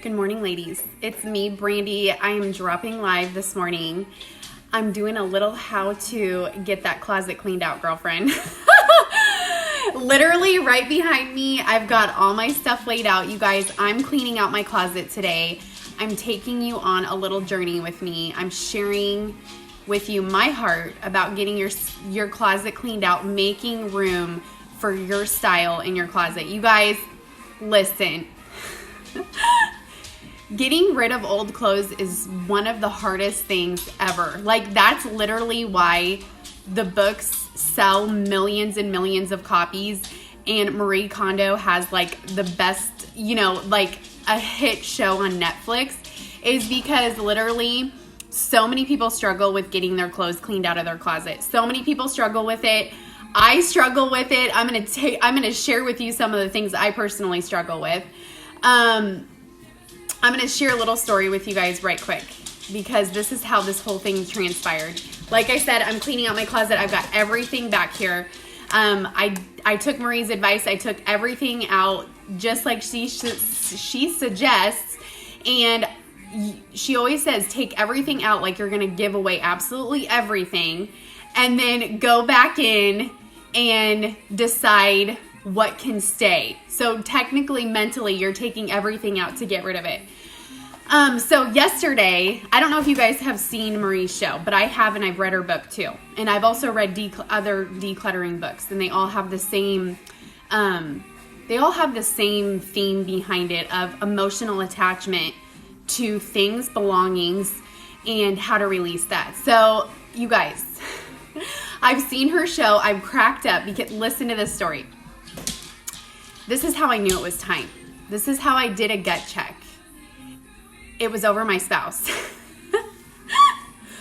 Good morning, ladies. It's me, Brandy. I am dropping live this morning. I'm doing a little how to get that closet cleaned out, girlfriend. Literally right behind me, I've got all my stuff laid out. You guys, I'm cleaning out my closet today. I'm taking you on a little journey with me. I'm sharing with you my heart about getting your closet cleaned out, making room for your style in your closet. You guys, listen. Getting rid of old clothes is one of the hardest things ever. Like, that's literally why the books sell millions and millions of copies, and Marie Kondo has like the best, like a hit show on Netflix, is because literally so many people struggle with getting their clothes cleaned out of their closet. So many people struggle with it. I struggle with it. I'm gonna share with you some of the things I personally struggle with. I'm going to share a little story with you guys right quick, because this is how this whole thing transpired. Like I said, I'm cleaning out my closet. I've got everything back here. I took Marie's advice. I took everything out just like she suggests. And she always says, take everything out like you're going to give away absolutely everything, and then go back in and decide what can stay. So technically, mentally, you're taking everything out to get rid of it. So yesterday, I don't know if you guys have seen Marie's show, but I have, and I've read her book too. And I've also read other decluttering books, and they all have the same, theme behind it of emotional attachment to things, belongings, and how to release that. So you guys, I've seen her show. I've cracked up because listen to this story. This is how I knew it was time. This is how I did a gut check. It was over my spouse.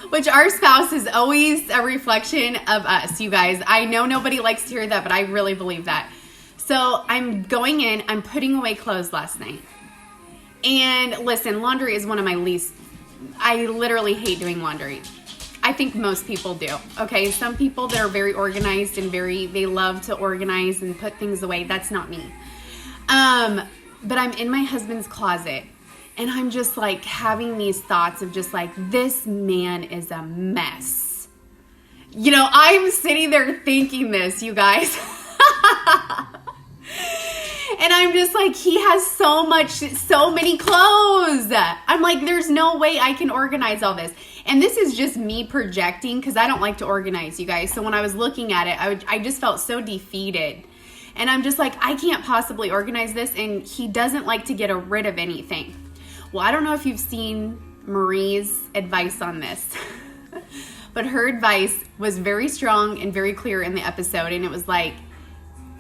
Which our spouse is always a reflection of us, you guys. I know nobody likes to hear that, but I really believe that. So I'm going in, I'm putting away clothes last night. And listen, laundry is one of my I literally hate doing laundry. I think most people do. Okay, some people that are very organized and they love to organize and put things away. That's not me. But I'm in my husband's closet, and I'm just like having these thoughts of just like, this man is a mess. I'm sitting there thinking this, you guys. And I'm just like, he has so many clothes. I'm like, there's no way I can organize all this. And this is just me projecting, because I don't like to organize, you guys. So when I was looking at it, I just felt so defeated. And I'm just like, I can't possibly organize this. And he doesn't like to get rid of anything. Well, I don't know if you've seen Marie's advice on this. But her advice was very strong and very clear in the episode. And it was like,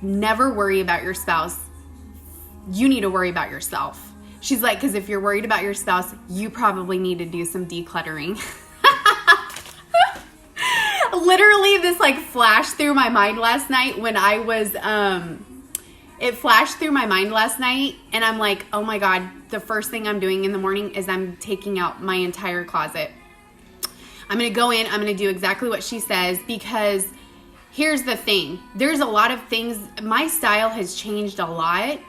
never worry about your spouse. You need to worry about yourself. She's like, because if you're worried about your spouse, you probably need to do some decluttering. Literally, this like flashed through my mind last night when I was, it flashed through my mind last night, and I'm like, oh my God, the first thing I'm doing in the morning is I'm taking out my entire closet. I'm going to go in, I'm going to do exactly what she says, because here's the thing. There's a lot of things, my style has changed a lot.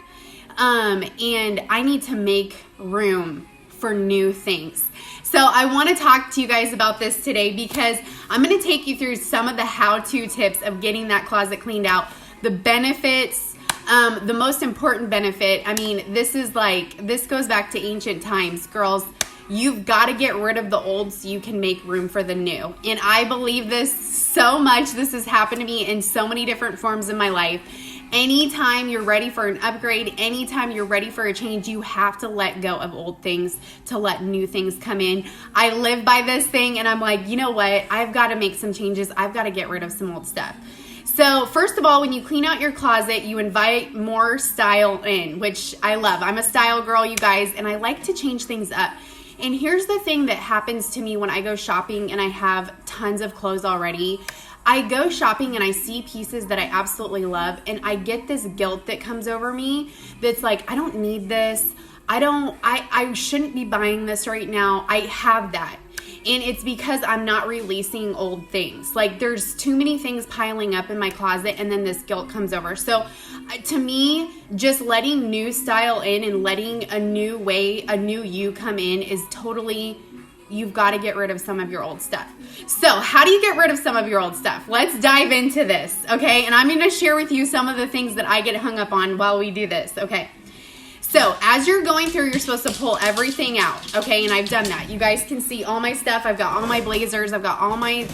And I need to make room for new things. So I want to talk to you guys about this today, because I'm going to take you through some of the how-to tips of getting that closet cleaned out, the benefits, the most important benefit. I mean, this goes back to ancient times, girls. You've got to get rid of the old so you can make room for the new. And I believe this so much. This has happened to me in so many different forms in my life. Anytime you're ready for an upgrade, anytime you're ready for a change, you have to let go of old things to let new things come in. I live by this thing, and I'm like, you know what? I've got to make some changes. I've got to get rid of some old stuff. So first of all, when you clean out your closet, you invite more style in, which I love. I'm a style girl, you guys, and I like to change things up. And here's the thing that happens to me when I go shopping and I have tons of clothes already. I go shopping and I see pieces that I absolutely love, and I get this guilt that comes over me that's like, I don't need this. I shouldn't be buying this right now. I have that. And it's because I'm not releasing old things. Like, there's too many things piling up in my closet, and then this guilt comes over. So to me, just letting new style in and letting a new way, a new you come in is totally, you've got to get rid of some of your old stuff. So how do you get rid of some of your old stuff? Let's dive into this, okay? And I'm going to share with you some of the things that I get hung up on while we do this, okay? So as you're going through, you're supposed to pull everything out, okay? And I've done that. You guys can see all my stuff. I've got all my blazers. I've got all my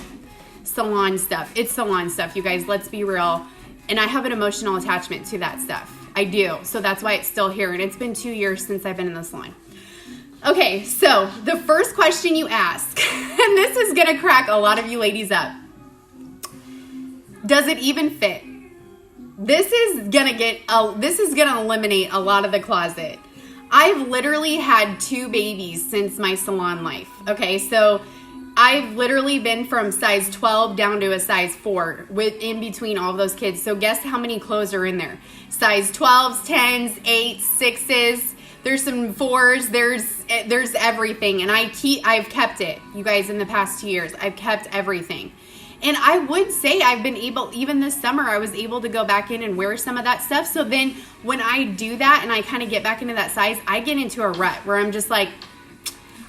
salon stuff. It's salon stuff, you guys. Let's be real. And I have an emotional attachment to that stuff. I do. So that's why it's still here. And it's been 2 years since I've been in the salon. Okay, so the first question you ask, and this is going to crack a lot of you ladies up. Does it even fit? This is gonna eliminate a lot of the closet. I've literally had 2 babies since my salon life. Okay, so I've literally been from size 12 down to a size 4 in between all of those kids. So guess how many clothes are in there? Size 12s, 10s, 8s, 6s. There's some 4s. There's everything, and I've kept it, you guys. In the past 2 years, I've kept everything. And I would say I've been able, even this summer, I was able to go back in and wear some of that stuff. So then when I do that and I kind of get back into that size, I get into a rut where I'm just like,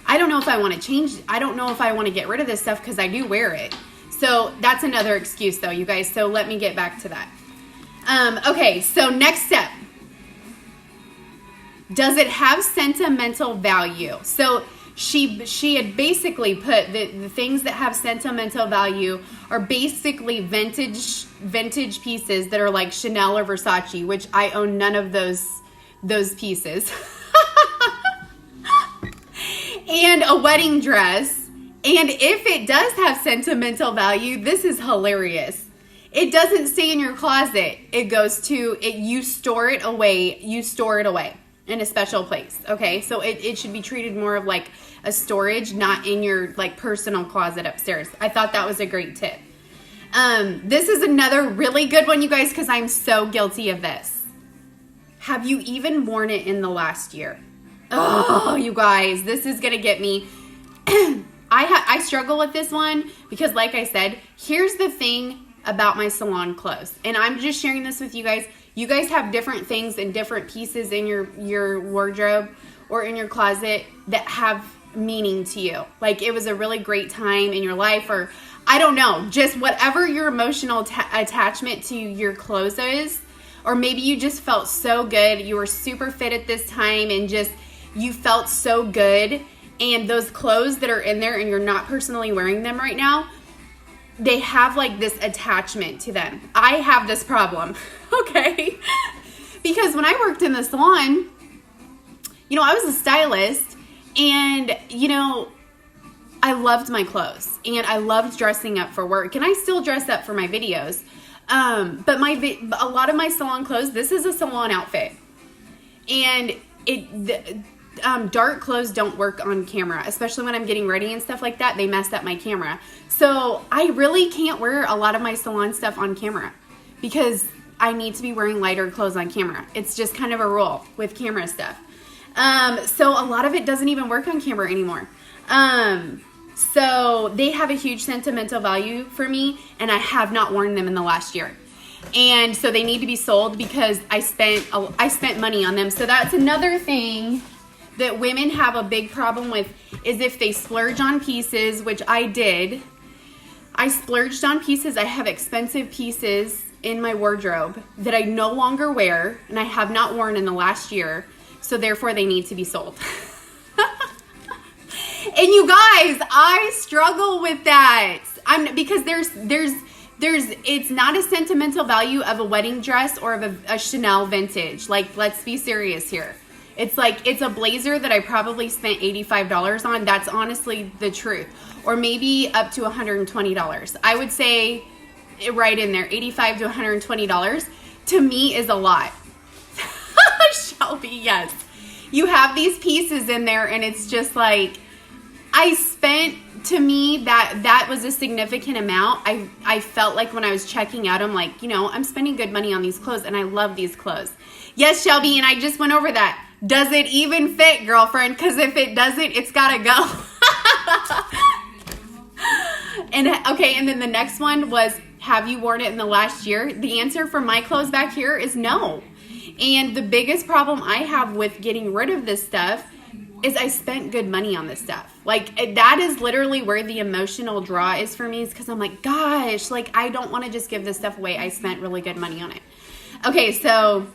I don't know if I want to change. I don't know if I want to get rid of this stuff because I do wear it. So that's another excuse though, you guys. So let me get back to that. Okay, so next step. Does it have sentimental value? So she had basically put the things that have sentimental value are basically vintage pieces that are like Chanel or Versace, which I own none of those pieces. And a wedding dress. And if it does have sentimental value, this is hilarious. It doesn't stay in your closet. It goes to it. You store it away. In a special place, okay? So it should be treated more of like a storage, not in your like personal closet upstairs. I thought that was a great tip. This is another really good one, you guys, because I'm so guilty of this. Have you even worn it in the last year? Oh, you guys, this is gonna get me. I struggle with this one because, like I said, here's the thing about my salon clothes, and I'm just sharing this with you guys. You guys have different things and different pieces in your wardrobe or in your closet that have meaning to you. Like, it was a really great time in your life, or I don't know, just whatever your emotional attachment to your clothes is. Or maybe you just felt so good. You were super fit at this time and just you felt so good. And those clothes that are in there and you're not personally wearing them right now, they have like this attachment to them. I have this problem, okay? Because when I worked in the salon, you know, I was a stylist and, you know, I loved my clothes and I loved dressing up for work, and I still dress up for my videos. But a lot of my salon clothes, this is a salon outfit, and dark clothes don't work on camera, especially when I'm getting ready and stuff like that. They messed up my camera. So I really can't wear a lot of my salon stuff on camera because I need to be wearing lighter clothes on camera. It's just kind of a rule with camera stuff. So a lot of it doesn't even work on camera anymore. So they have a huge sentimental value for me, and I have not worn them in the last year. And so they need to be sold because I spent money on them. So that's another thing that women have a big problem with, is if they splurge on pieces, which I did. I splurged on pieces. I have expensive pieces in my wardrobe that I no longer wear and I have not worn in the last year. So therefore they need to be sold. And you guys, I struggle with that. Because there's it's not a sentimental value of a wedding dress or of a Chanel vintage. Like, let's be serious here. It's like, it's a blazer that I probably spent $85 on. That's honestly the truth. Or maybe up to $120. I would say right in there, $85 to $120 to me is a lot. Shelby, yes. You have these pieces in there and it's just like, to me, that was a significant amount. I felt like when I was checking out, I'm like, you know, I'm spending good money on these clothes and I love these clothes. Yes, Shelby, and I just went over that. Does it even fit, girlfriend? Because if it doesn't, it's got to go. And okay, and then the next one was, have you worn it in the last year? The answer for my clothes back here is no. And the biggest problem I have with getting rid of this stuff is I spent good money on this stuff. Like, that is literally where the emotional draw is for me, is because I'm like, gosh, like, I don't want to just give this stuff away. I spent really good money on it. Okay, so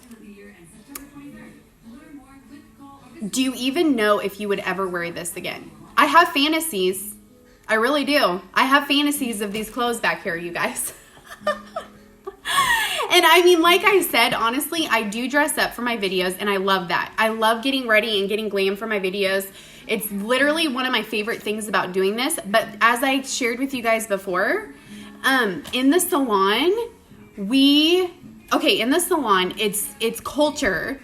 do you even know if you would ever wear this again? I have fantasies. I really do. I have fantasies of these clothes back here, you guys. And I mean, like I said, honestly, I do dress up for my videos, and I love that. I love getting ready and getting glam for my videos. It's literally one of my favorite things about doing this. But as I shared with you guys before, in the salon, it's culture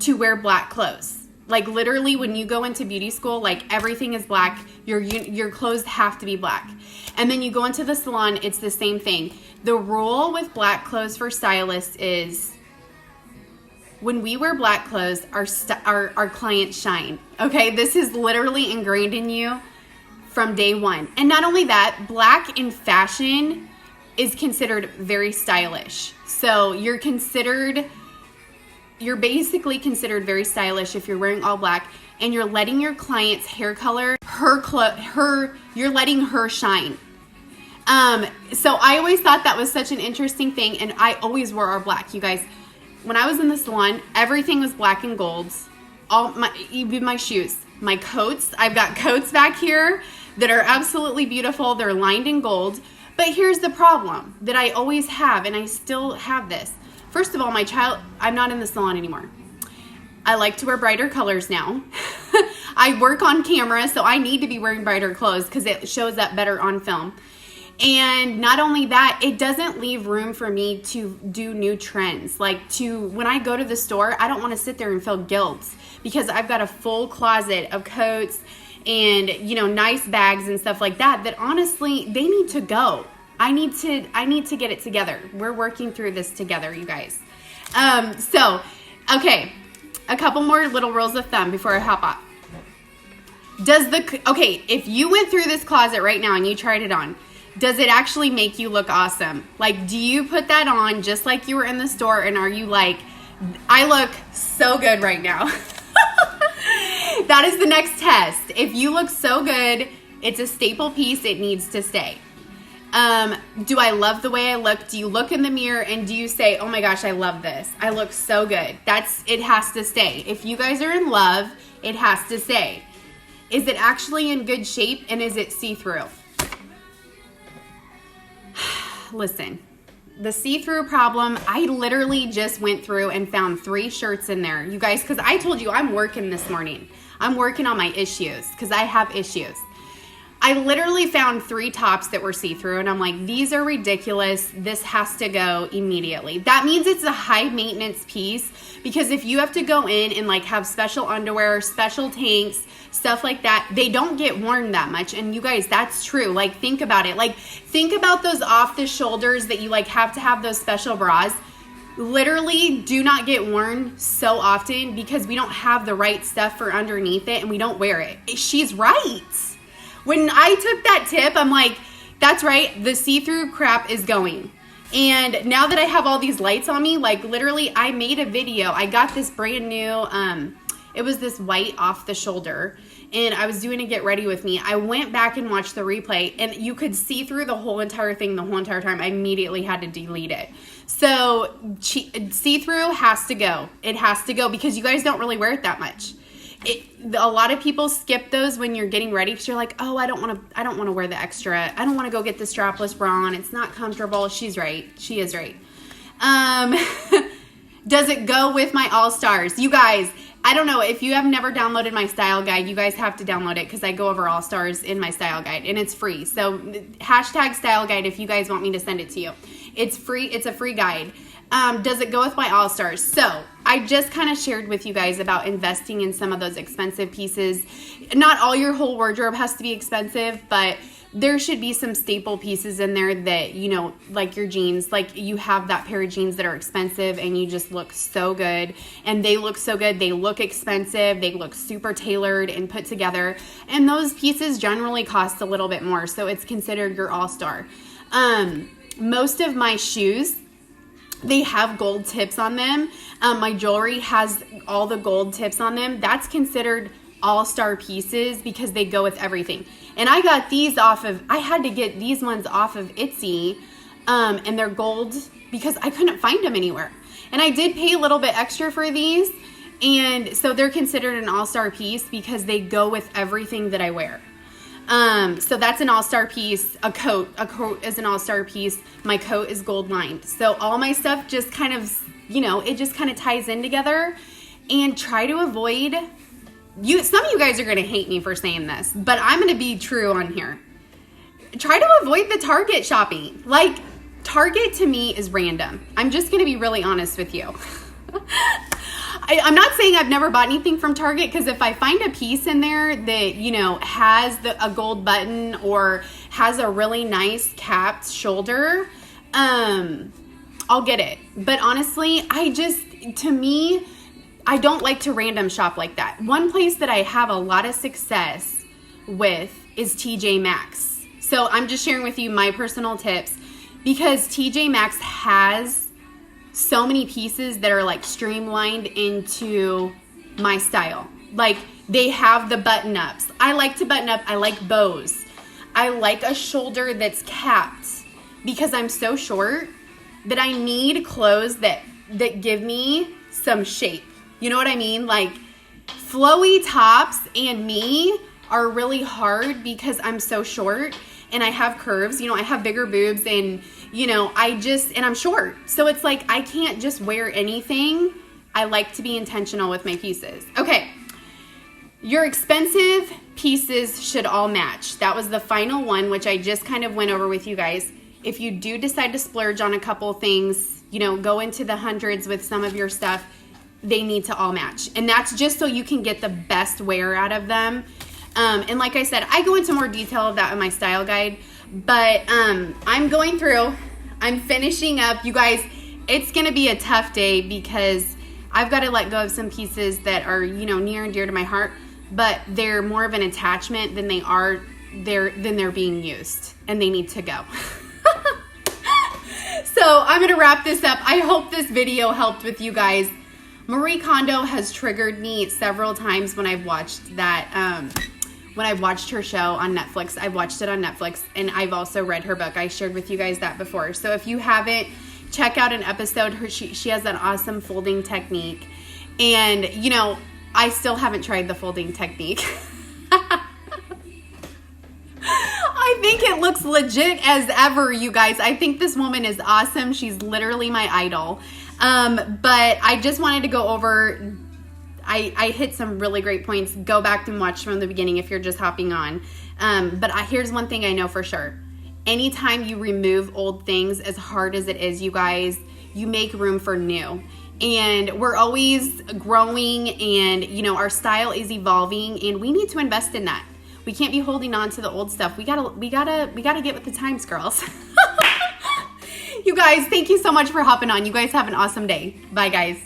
to wear black clothes. Like, literally, when you go into beauty school, like, everything is black. Your clothes have to be black. And then you go into the salon, it's the same thing. The rule with black clothes for stylists is when we wear black clothes, our clients shine. Okay, this is literally ingrained in you from day one. And not only that, black in fashion is considered very stylish. So you're basically considered very stylish if you're wearing all black, and you're letting your client's hair color, you're letting her shine. So I always thought that was such an interesting thing, and I always wore our black. You guys, when I was in the salon, everything was black and golds. Even my shoes, my coats. I've got coats back here that are absolutely beautiful. They're lined in gold. But here's the problem that I always have, and I still have this. First of all, I'm not in the salon anymore. I like to wear brighter colors now. I work on camera, so I need to be wearing brighter clothes because it shows up better on film. And not only that, it doesn't leave room for me to do new trends. Like, when I go to the store, I don't want to sit there and feel guilt because I've got a full closet of coats and, nice bags and stuff like that honestly, they need to go. I need to get it together. We're working through this together, you guys. Okay, a couple more little rules of thumb before I hop off. If you went through this closet right now and you tried it on, does it actually make you look awesome? Like, do you put that on just like you were in the store, and are you like, I look so good right now? That is the next test. If you look so good, it's a staple piece. It needs to stay. Do I love the way I look? Do you look in the mirror and do you say, oh my gosh, I love this. I look so good. It has to stay. If you guys are in love, it has to stay. Is it actually in good shape, and is it see-through? Listen, the see-through problem, I literally just went through and found 3 shirts in there. You guys, because I told you I'm working this morning. I'm working on my issues because I have issues. I literally found 3 tops that were see-through, and I'm like, these are ridiculous. This has to go immediately. That means it's a high maintenance piece, because if you have to go in and like have special underwear, special tanks, stuff like that, they don't get worn that much. And you guys, that's true. Like, think about it. Like, think about those off the shoulders that you like have to have those special bras. Literally do not get worn so often because we don't have the right stuff for underneath it, and we don't wear it. She's right. When I took that tip, I'm like, that's right, the see-through crap is going. And now that I have all these lights on me, like, literally, I made a video. I got this brand new, it was this white off the shoulder, and I was doing a get ready with me. I went back and watched the replay, and you could see through the whole entire thing the whole entire time. I immediately had to delete it. So see-through has to go. It has to go because you guys don't really wear it that much. A lot of people skip those when you're getting ready because you're like, oh, I don't want to wear the extra. I don't want to go get the strapless bra on. It's not comfortable. She's right. She is right. Does it go with my All-Stars? You guys, I don't know. If you have never downloaded my style guide, you guys have to download it because I go over All-Stars in my style guide, and it's free. So hashtag style guide if you guys want me to send it to you. It's free. It's a free guide. Does it go with my All-Stars? So I just kind of shared with you guys about investing in some of those expensive pieces. Not all your whole wardrobe has to be expensive, but there should be some staple pieces in there that, you know, like your jeans, like you have that pair of jeans that are expensive and you just look so good, and they look so good. They look expensive. They look super tailored and put together. And those pieces generally cost a little bit more. So it's considered your all-star. Most of my shoes, they have gold tips on them. My jewelry has all the gold tips on them. That's considered all-star pieces because they go with everything. And I got these I had to get these ones off of Etsy, and they're gold because I couldn't find them anywhere. And I did pay a little bit extra for these, and so they're considered an all-star piece because they go with everything that I wear. So that's an all-star piece. A coat is an all-star piece. My coat is gold lined. So all my stuff just kind of, you know, it just kind of ties in together. And try to avoid, some of you guys are going to hate me for saying this, but I'm going to be true on here. Try to avoid the Target shopping. Like, Target to me is random. I'm just going to be really honest with you. I'm not saying I've never bought anything from Target, because if I find a piece in there that, you know, has a gold button or has a really nice capped shoulder, I'll get it. But honestly, I don't like to random shop like that. One place that I have a lot of success with is TJ Maxx. So I'm just sharing with you my personal tips, because TJ Maxx has so many pieces that are like streamlined into my style. Like, they have the button ups. I like to button up. I like bows. I like a shoulder that's capped because I'm so short that I need clothes that give me some shape. You know what I mean? Like, flowy tops and me are really hard because I'm so short and I have curves. You know, I have bigger boobs, and, you know, and I'm short. So it's like, I can't just wear anything. I like to be intentional with my pieces. Okay. Your expensive pieces should all match. That was the final one, which I just kind of went over with you guys. If you do decide to splurge on a couple things, you know, go into the hundreds with some of your stuff, they need to all match. And that's just so you can get the best wear out of them. And like I said, I go into more detail of that in my style guide, but I'm finishing up. You guys, it's going to be a tough day because I've got to let go of some pieces that are, you know, near and dear to my heart, but they're more of an attachment than they're being used, and they need to go. So I'm going to wrap this up. I hope this video helped with you guys. Marie Kondo has triggered me several times when I've watched that, when I've watched her show on Netflix. I've watched it on Netflix, and I've also read her book. I shared with you guys that before. So if you haven't, check out an episode. She has an awesome folding technique. And, you know, I still haven't tried the folding technique. I think it looks legit as ever, you guys. I think this woman is awesome. She's literally my idol. But I just wanted to go over, I hit some really great points. Go back and watch from the beginning if you're just hopping on. But here's one thing I know for sure. Anytime you remove old things, as hard as it is, you guys, you make room for new. And we're always growing, and, you know, our style is evolving, and we need to invest in that. We can't be holding on to the old stuff. We gotta get with the times, girls. You guys, thank you so much for hopping on. You guys have an awesome day. Bye, guys.